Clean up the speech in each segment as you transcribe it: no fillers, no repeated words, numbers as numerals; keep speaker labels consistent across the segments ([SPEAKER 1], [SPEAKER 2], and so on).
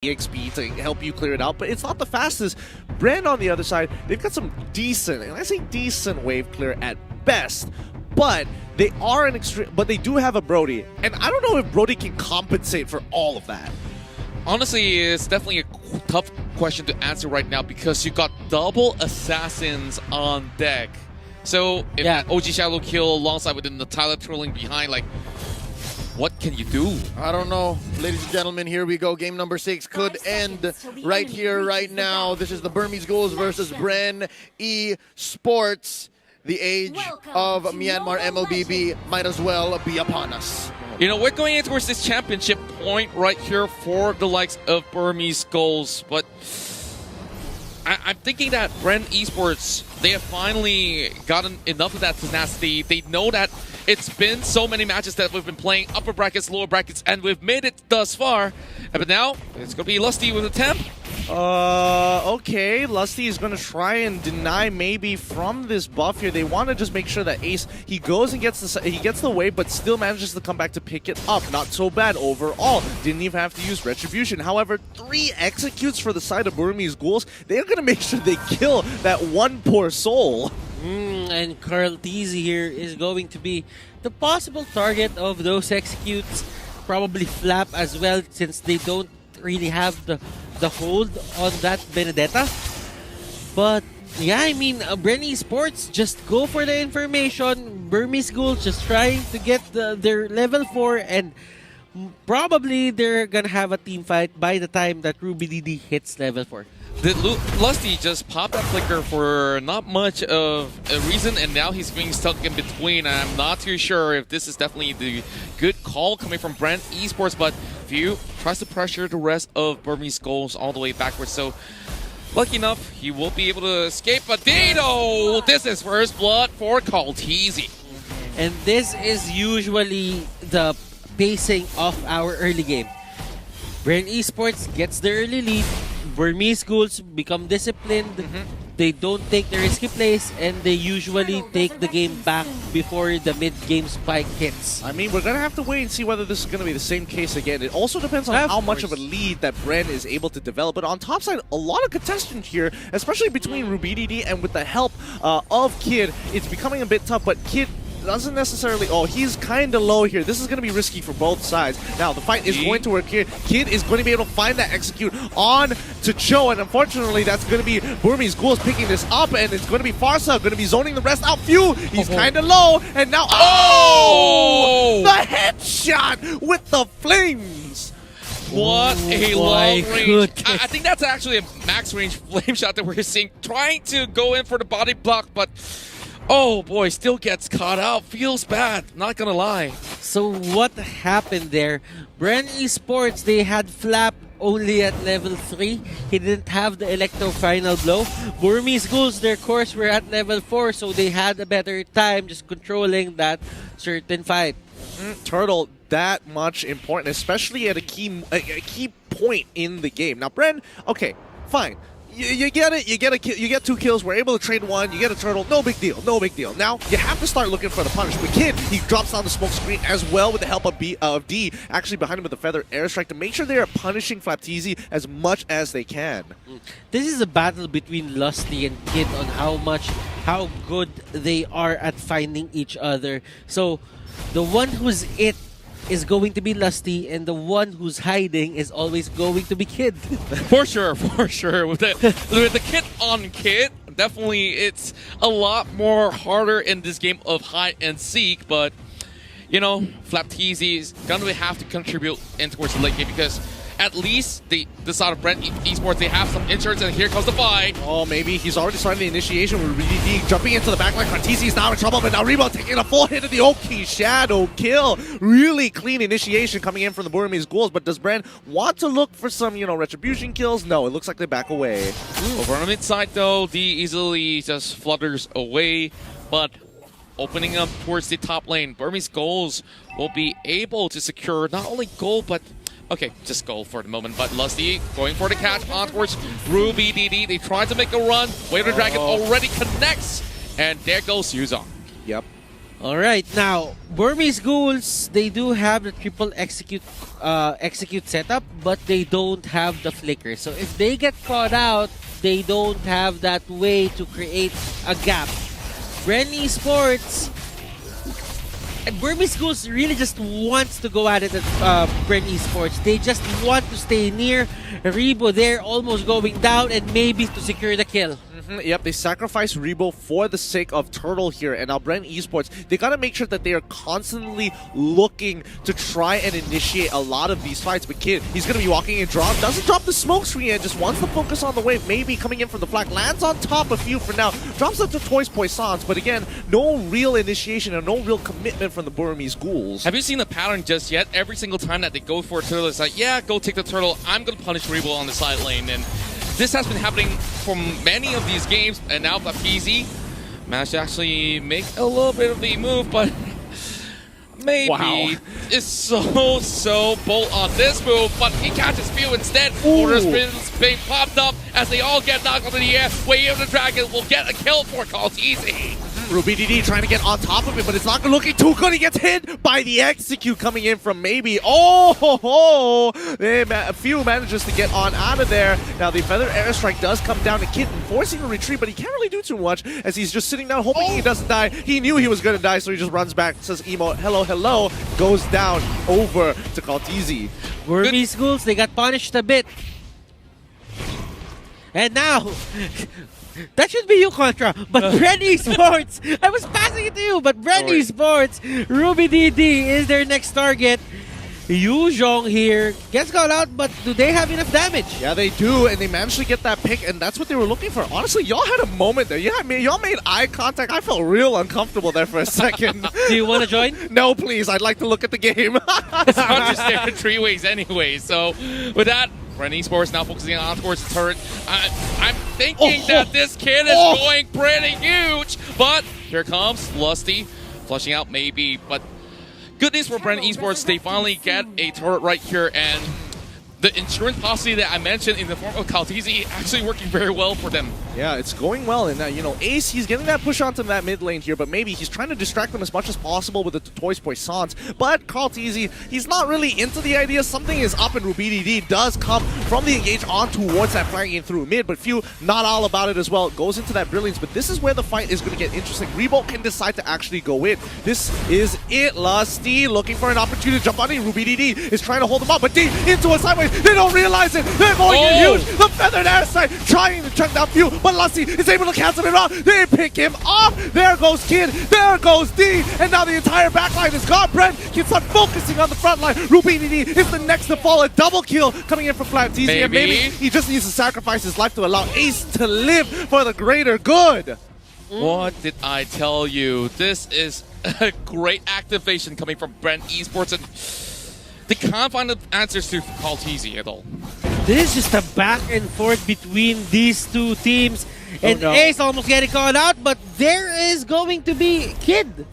[SPEAKER 1] EXP to help you clear it out, but it's not the fastest. Bren on the other side, they've got some decent, and I say decent wave clear at best, but they are an extreme, but they do have a Brody, and I don't know if Brody can compensate for all of that.
[SPEAKER 2] Honestly, it's definitely a tough question to answer right now because you got double assassins on deck. So if OG Shadow kill alongside with the Tyler trailing behind, like, what can you do?
[SPEAKER 3] I don't know. Ladies and gentlemen, here we go. Game number 6 could end right here, right now. This is the Burmese Ghouls versus Bren Esports. The age of Myanmar Mlbb might as well be upon us.
[SPEAKER 2] You know, we're going in towards this championship point right here for the likes of Burmese Ghouls, but I'm thinking that Bren Esports, they have finally gotten enough of that tenacity. They know that it's been so many matches that we've been playing upper brackets, lower brackets, and we've made it thus far. But now, it's going to be Lusty with a temp.
[SPEAKER 1] Okay, Lusty is going to try and deny maybe from this buff here. They want to just make sure that Ace, he goes and gets the wave, but still manages to come back to pick it up. Not so bad overall. Didn't even have to use Retribution. However, 3 executes for the side of Burmese Ghouls. They're going to make sure they kill that one poor soul.
[SPEAKER 4] And Carl Teasy here is going to be the possible target of those executes. Probably Flap as well, since they don't really have the hold on that Benedetta. But yeah, I mean, Bren Esports just go for the information. Burmese Ghouls just trying to get their level 4, and probably they're gonna have a team fight by the time that Ruby DD hits level 4.
[SPEAKER 2] Did Lusty just pop that flicker for not much of a reason, and now he's being stuck in between? I'm not too sure if this is definitely the good call coming from Bren Esports, but View tries to pressure the rest of Burmese Ghouls all the way backwards, so lucky enough, he will be able to escape. But Dino, this is first blood for Kaltizi.
[SPEAKER 4] And this is usually the pacing of our early game. Bren Esports gets the early lead. Burmese Ghouls become disciplined. They don't take the risky plays, and they usually take the game back before the mid-game spike hits.
[SPEAKER 1] I mean, we're going to have to wait and see whether this is going to be the same case again. It also depends on how much of a lead that Bren is able to develop. But on top side, a lot of contestant here, especially between Ruby DD and with the help of Kid. It's becoming a bit tough, but Kid doesn't necessarily... Oh, he's kind of low here. This is going to be risky for both sides. Now, the fight is going to work here. Kid is going to be able to find that execute on to Cho, and unfortunately, that's going to be Burmese Ghouls picking this up, and it's going to be Farsa going to be zoning the rest out. Phew! He's kind of low, and now... Oh! The headshot with the flames!
[SPEAKER 2] What a long range. I think that's actually a max range flame shot that we're seeing. Trying to go in for the body block, but... Oh boy, still gets caught out. Feels bad, not gonna lie.
[SPEAKER 4] So what happened there? Bren Esports, they had Flap only at level 3. He didn't have the Electro Final Blow. Burmese Ghouls, their course, were at level 4, so they had a better time just controlling that certain fight.
[SPEAKER 1] Turtle, that much important, especially at a key point in the game. Now, Bren, okay, fine. You get it. You get 2 kills. We're able to trade 1. You get a turtle. No big deal. No big deal. Now you have to start looking for the punish. But Kid, he drops down the smoke screen as well with the help of D, actually behind him with the feather airstrike to make sure they are punishing Flapteezy as much as they can.
[SPEAKER 4] This is a battle between Lusty and Kid on how good they are at finding each other. So the one who's it is going to be Lusty, and the one who's hiding is always going to be Kid.
[SPEAKER 2] For sure, for sure. With the Kid on Kid, definitely it's a lot more harder in this game of hide and seek, but you know, Flapteezy is gonna have to contribute in towards the late game because at least the side of Bren Esports, they have some insurance, and here comes the fight.
[SPEAKER 1] Oh, maybe he's already starting the initiation with RDD jumping into the backline. Kartizi's now in trouble, but now Rebo taking a full hit of the Oki Shadow kill. Really clean initiation coming in from the Burmese Ghouls, but does Bren want to look for some, you know, retribution kills? No, it looks like they back away.
[SPEAKER 2] Over on the mid side though, D easily just flutters away, but opening up towards the top lane, Burmese Ghouls will be able to secure not only gold, but okay, just gold for the moment, but Lusty going for the catch on towards Ruby DD. They tried to make a run. Wave the Dragon already connects, and there goes Yuzong.
[SPEAKER 1] Yep.
[SPEAKER 4] Alright, now, Burmese Ghouls, they do have the triple execute setup, but they don't have the flicker. So if they get caught out, they don't have that way to create a gap. Bren Esports and Burmese Ghouls really just wants to go at it at Bren Esports. They just want to stay near Rebo there, almost going down, and maybe to secure the kill.
[SPEAKER 1] Yep, they sacrifice Rebo for the sake of Turtle here, and now Bren Esports, they gotta make sure that they are constantly looking to try and initiate a lot of these fights. But Kid, he's gonna be walking in drop, doesn't drop the smoke screen and just wants to focus on the wave, maybe coming in from the flag, lands on top a few for now, drops up to Toys Poissons, but again, no real initiation and no real commitment from the Burmese Ghouls.
[SPEAKER 2] Have you seen the pattern just yet? Every single time that they go for a turtle, it's like, yeah, go take the turtle, I'm gonna punish Rebo on the side lane, and this has been happening for many of these games, and now Mlbb managed to actually make a little bit of the move, but maybe is so bold on this move, but he catches few instead. Order spins being popped up as they all get knocked into the air. Wave of the Dragon will get a kill for Easy.
[SPEAKER 1] Mlbb trying to get on top of it, but it's not looking too good. He gets hit by the execute coming in from Mlbb. Oh, ho, ho. A few manages to get on out of there. Now the Feather Airstrike does come down to Kitten, forcing a retreat, but he can't really do too much as he's just sitting down hoping he doesn't die. He knew he was going to die, so he just runs back, says emote, hello, hello, goes down over to Easy.
[SPEAKER 4] Burmese Ghouls, they got punished a bit. And now, that should be you, Contra. But Bren Esports, I was passing it to you, but Bren Esports, Mlbb is their next target. Yu Zhong here gets caught out, but do they have enough damage?
[SPEAKER 1] Yeah, they do, and they managed to get that pick, and that's what they were looking for. Honestly, y'all had a moment there. Y'all made eye contact. I felt real uncomfortable there for a second.
[SPEAKER 4] Do you want to join?
[SPEAKER 1] No, please. I'd like to look at the game.
[SPEAKER 2] It's not just there in 3 ways anyway, so with that, Bren Esports now focusing on towards the turret. I'm thinking that this kid is going pretty huge, but here comes Lusty, flushing out maybe, but good news for Bren Esports, they finally get a turret right here, and the insurance policy that I mentioned in the form of Kaltizi actually working very well for them.
[SPEAKER 1] Yeah, it's going well, and you know, Ace, he's getting that push onto that mid lane here, but maybe he's trying to distract them as much as possible with the Toys Poissons. But Kaltizi, he's not really into the idea. Something is up, and Mlbb does come from the engage on towards that flagging through mid, but few not all about it as well. Goes into that brilliance, but this is where the fight is going to get interesting. Rebo can decide to actually go in. This is it. Lusty looking for an opportunity to jump on it. Mlbb is trying to hold him up, but D into a sideways. They don't realize it. They're going to use the Feathered Airstrike, trying to check down few, but Lusty is able to cancel it off. They pick him off. There goes Kid. There goes D. And now the entire backline is gone. Bren can start focusing on the front line. Mlbb is the next to fall. A double kill coming in from Mlbb. And maybe he just needs to sacrifice his life to allow Ace to live for the greater good.
[SPEAKER 2] What did I tell you? This is a great activation coming from Bren Esports, and they can't find the answers to Kaltizi at all.
[SPEAKER 4] This is just a back and forth between these two teams. And Ace almost getting caught out, but there is going to be Kid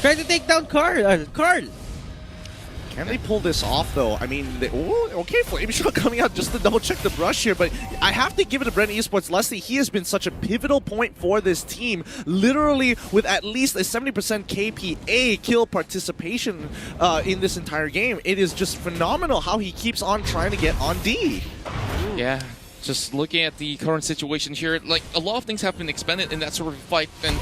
[SPEAKER 4] trying to take down Carl.
[SPEAKER 1] Can they pull this off, though? I mean, okay, Flame Shot coming out just to double-check the brush here, but I have to give it to Bren Esports. Leslie, he has been such a pivotal point for this team, literally with at least a 70% KPA kill participation in this entire game. It is just phenomenal how he keeps on trying to get on D.
[SPEAKER 2] Yeah, just looking at the current situation here, like, a lot of things have been expended in that sort of fight, and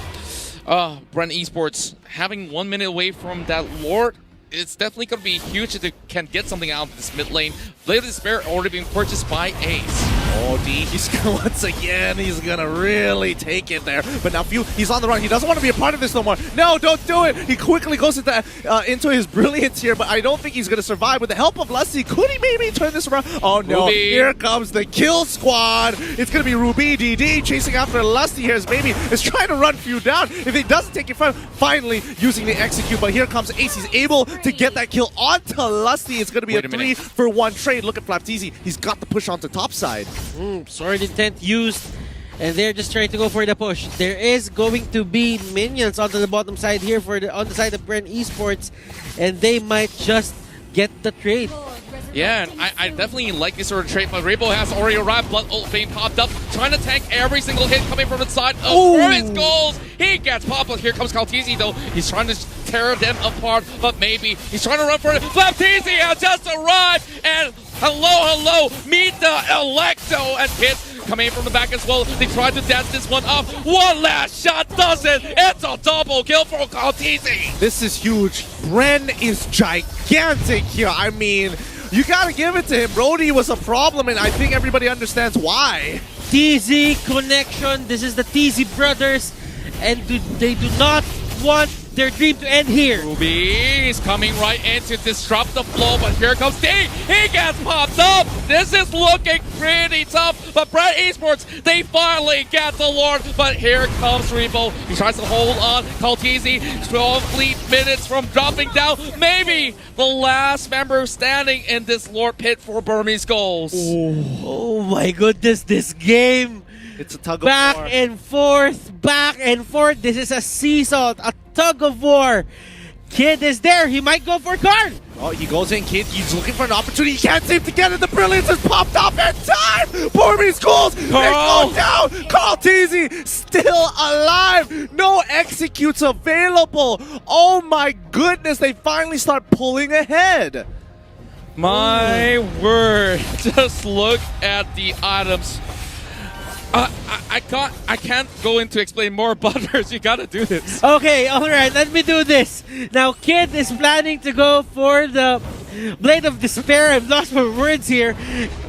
[SPEAKER 2] Bren Esports having 1 minute away from that Lord, it's definitely going to be huge if they can get something out of this mid lane. Blade of Despair already being purchased by Ace.
[SPEAKER 1] Oh, D, once again, he's gonna really take it there. But now he's on the run. He doesn't want to be a part of this no more. No, don't do it. He quickly goes into his brilliance here, but I don't think he's gonna survive. With the help of Lusty, could he maybe turn this around? Oh no,
[SPEAKER 2] Ruby.
[SPEAKER 1] Here comes the kill squad. It's gonna be Mlbb chasing after Lusty here as maybe is trying to run few down. If he doesn't take it from, finally using the execute, but here comes Ace. He's able to get that kill onto Lusty. It's gonna be a 3-for-1 trade. Look at Mlbb. He's got the push onto top side.
[SPEAKER 4] Sword intent used, and they're just trying to go for the push. There is going to be minions onto the bottom side here on the side of Bren Esports, and they might just get the trade.
[SPEAKER 2] Yeah, and I definitely like this sort of trade, but Rebo has already arrived. Blood ult being popped up, trying to tank every single hit coming from the side of Burmese Ghouls. He gets popped, but here comes Kaltizi, though. He's trying to tear them apart, but maybe he's trying to run for it. Baptiste has just arrived, and hello, meet the Electo, and Kid coming in from the back as well. They tried to dance this one up. One last shot does it. It's a double kill for Kaltizi.
[SPEAKER 1] This is huge. Bren is gigantic here. I mean, you gotta give it to him. Brody was a problem, and I think everybody understands why.
[SPEAKER 4] TZ connection. This is the TZ brothers, and they do not want their dream to end here.
[SPEAKER 2] Ruby is coming right in to disrupt the flow, but here comes D. He gets popped up. This is looking pretty tough, but Bren Esports, they finally get the Lord, but here comes Rebo. He tries to hold on. Kaltizi, 12 minutes from dropping down. Maybe the last member standing in this Lord pit for Burmese Ghouls.
[SPEAKER 4] Oh my goodness, this game.
[SPEAKER 1] It's a tug of
[SPEAKER 4] Back
[SPEAKER 1] war.
[SPEAKER 4] and forth, back and forth. This is a seesaw, a tug of war. Kid is there. He might go for Karl.
[SPEAKER 1] Oh, he goes in, Kid. He's looking for an opportunity. He can't seem to get it. The brilliance has popped up in time. Burmese Ghouls, they go down. Kaltizi still alive. No executes available. Oh my goodness, they finally start pulling ahead.
[SPEAKER 2] My word, just look at the items. I can't go into explain more, Butters. You gotta do this.
[SPEAKER 4] Okay, alright, let me do this. Now, Kid is planning to go for the Blade of Despair. I'm lost for words here.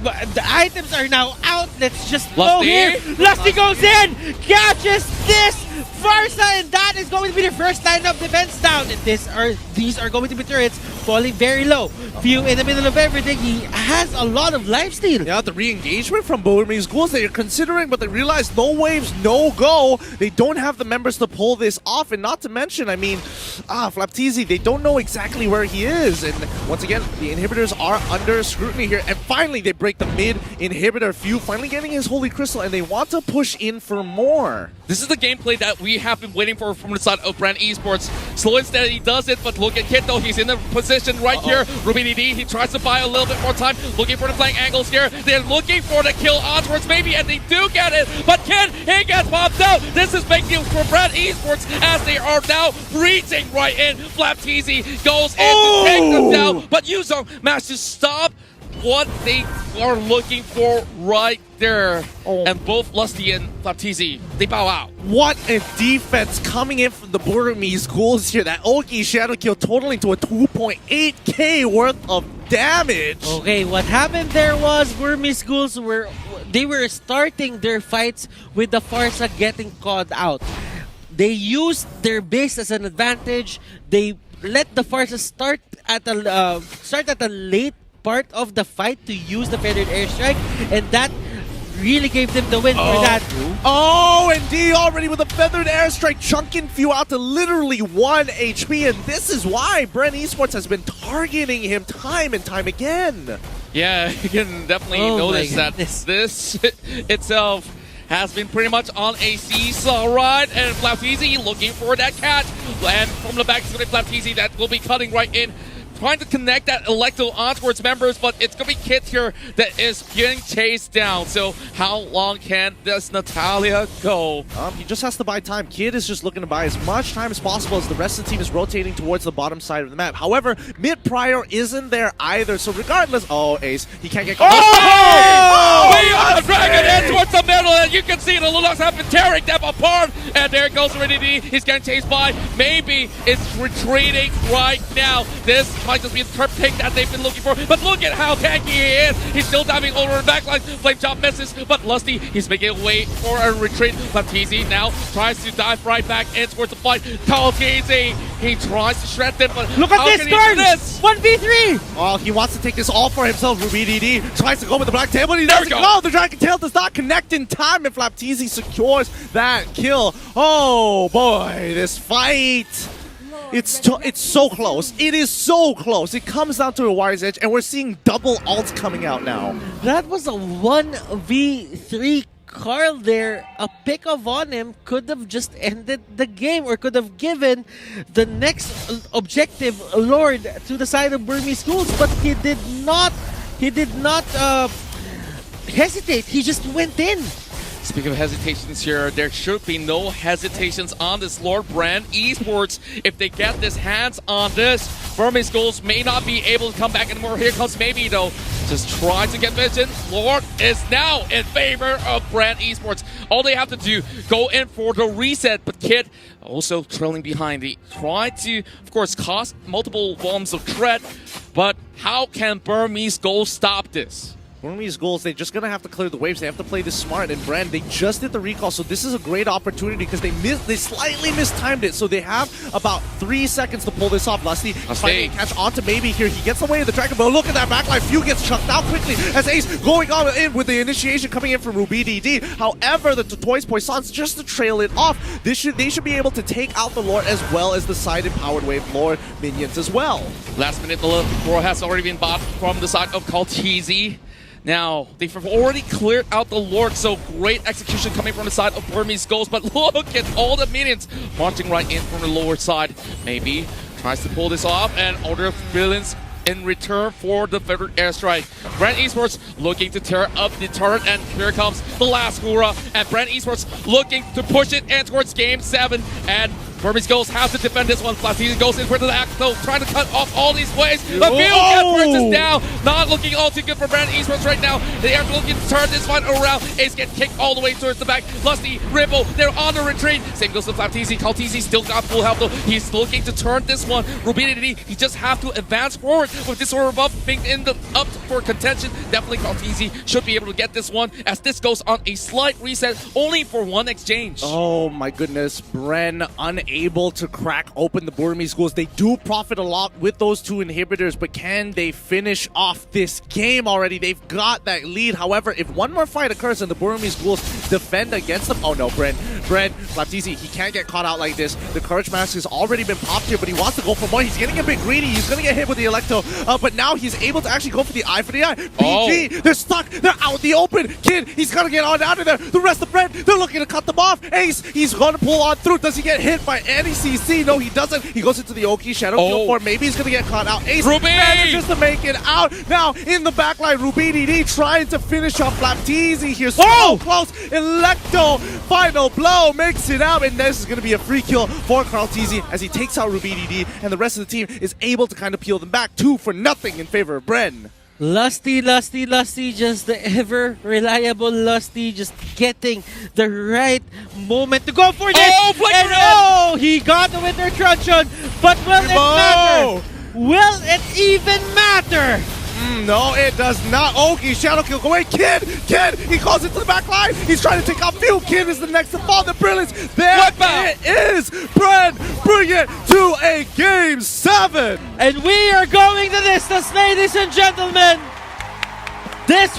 [SPEAKER 4] But the items are now out. Let's just go
[SPEAKER 2] Lusty?
[SPEAKER 4] here. Lusty goes in, catches this Farsa, and that is going to be the first line of defense down. And these are going to be turrets falling very low. Few in the middle of everything. He has a lot of lifesteal.
[SPEAKER 1] Yeah, the re-engagement from Burmese Ghouls, they are considering, but they realize no waves, no go. They don't have the members to pull this off, and not to mention, I mean, Flaptizi, they don't know exactly where he is. And once again, the inhibitors are under scrutiny here. And finally, they break the mid inhibitor. Few finally getting his Holy Crystal, and they want to push in for more.
[SPEAKER 2] This is the gameplay that we have been waiting for from the side of Bren Esports. Slow and steady does it, but look at Kid though. He's in the position right here. Ruby DD, he tries to buy a little bit more time, looking for the flank angles here. They're looking for the kill onwards maybe, and they do get it. But Kid, he gets popped out. This is big news for Bren Esports as they are now reaching right in. Flaptizi goes in to take them down, but Yuzong managed to stop what they are looking for right there. And both Lusty and Flaptizi, they bow out.
[SPEAKER 1] What a defense coming in from the Burmese Ghouls here. That Oki Shadow Kill totaling to a 2.8k worth of damage.
[SPEAKER 4] Okay, what happened there was Burmese Ghouls were starting their fights with the Farsa getting caught out. They used their base as an advantage. They let the Farsa start at a late part of the fight to use the feathered airstrike, and that really gave them the win for that.
[SPEAKER 1] Oh, and D already with a feathered airstrike chunking Few out to literally 1 HP, and this is why Bren Esports has been targeting him time and time again.
[SPEAKER 2] Yeah, you can definitely notice that this itself has been pretty much on a seesaw ride, and Flaptizi looking for that catch. And from the back, it's going to be Flaptizi that will be cutting right in, trying to connect that Electo onto its members, but it's going to be Kit here that is getting chased down. So how long can this Natalia go?
[SPEAKER 1] He just has to buy time. Kid is just looking to buy as much time as possible as the rest of the team is rotating towards the bottom side of the map. However, mid prior isn't there either, so regardless... Oh, Ace, he can't get...
[SPEAKER 2] We are dragging in towards the middle, and you can see the Lunox have been tearing them apart. And there goes Ready D. He's getting chased by. Maybe it's retreating right now. This might just be the turf pick that they've been looking for. But look at how tanky he is. He's still diving over the backline. Flame Chop misses, but Lusty, he's making a way for a retreat. Baptiste now tries to dive right back in towards the fight. Kaltizi, he tries to shred them, but
[SPEAKER 4] look at this card! 1v3!
[SPEAKER 1] Oh, he wants to take this all for himself. Ruby DD tries to go with the black tail, but he doesn't
[SPEAKER 2] go.
[SPEAKER 1] go. The Dragon Tail does not connect in time, and Flaptizi secures that kill. Oh boy, this fight. It's so close. It is so close. It comes down to a wire's edge, and we're seeing double ults coming out now.
[SPEAKER 4] That was a 1v3 Karl there. A pick off on him could have just ended the game, or could have given the next objective Lord to the side of Burmese Ghouls, but he did not hesitate. He just went in.
[SPEAKER 2] Speaking of hesitations here, there should be no hesitations on this Lord. Bren Esports, if they get this hands on this, Burmese Ghouls may not be able to come back anymore. Here comes Maybe though. Just try to get vision. Lord is now in favor of Bren Esports. All they have to do, go in for the reset, but Kid also trailing behind. They try to, of course, cost multiple bombs of threat, but how can Burmese Ghouls stop this?
[SPEAKER 1] Burmese Ghouls, they're just going to have to clear the waves. They have to play this smart. And Bren, they just did the recall, so this is a great opportunity because they slightly mistimed it. So they have about 3 seconds to pull this off. Lusty finding a catch onto Maybe here. He gets away in the dragon, but look at that backline. Few gets chucked out quickly as Ace going on in with the initiation coming in from Mlbb. However, the Toys Poissons, just to trail it off, they should be able to take out the Lord as well as the side empowered wave Lord minions as well.
[SPEAKER 2] Last minute, the Roar has already been bought from the side of Kaltizi. Now, they've already cleared out the Lord, so great execution coming from the side of Burmese Ghouls, but look at all the minions marching right in from the lower side. Maybe tries to pull this off, and Order of Brilliance in return for the feathered airstrike. Bren Esports looking to tear up the turret, and here comes the last Hura, and Bren Esports looking to push it in towards Game 7, and Burmese Ghouls have to defend this one. Platini goes in for the act, though, trying to cut off all these waves. The field gets down. Not looking all too good for Bren Esports right now. They are looking to turn this fight around. Ace get kicked all the way towards the back. Lusty, Ripple, they're on the retreat. Same goes to Platini. Kaltizi still got full health, though. He's looking to turn this one. Rubinity, he just have to advance forward with this order buff being in the up for contention. Definitely Kaltizi should be able to get this one as this goes on a slight reset, only for one exchange.
[SPEAKER 1] Oh my goodness, Bren unable to crack open the Burmese Ghouls. They do profit a lot with those two inhibitors, but can they finish off this game already? They've got that lead. However, if one more fight occurs and the Burmese Ghouls defend against them, oh no, Bren, Baptiste, he can't get caught out like this. The Courage Mask has already been popped here, but he wants to go for more. He's getting a bit greedy. He's going to get hit with the Electo, but now he's able to actually go for the eye for the eye. PG, they're stuck. They're out in the open. Kid, he's going to get on out of there. The rest of Bren, they're looking to cut them off. Ace, he's going to pull on through. Does he get hit by any CC? No, he doesn't. He goes into the Oki Shadow Kill for. Maybe he's going to get caught out. Ace manages to make it out. Now, in the backline, Rubinity trying to finish off Baptiste here. So close. Electo, final blow, makes it out. And this is going to be a free kill for Karltizi as he takes out Rubinity, and the rest of the team is able to kind of peel them back 2-0 in favor of Bren.
[SPEAKER 4] Lusty, just the ever reliable Lusty, just getting the right moment to go for this. And he got the Winter Truncheon, but will it matter? Will it even matter?
[SPEAKER 1] No, it does not. Oki, Shadow Kill, go away. Kid, he calls it to the back line. He's trying to take out Few. Kid is the next to fall. The Brilliance. There it is. Bren, bring it to a Game 7.
[SPEAKER 4] And we are going the distance, ladies and gentlemen. This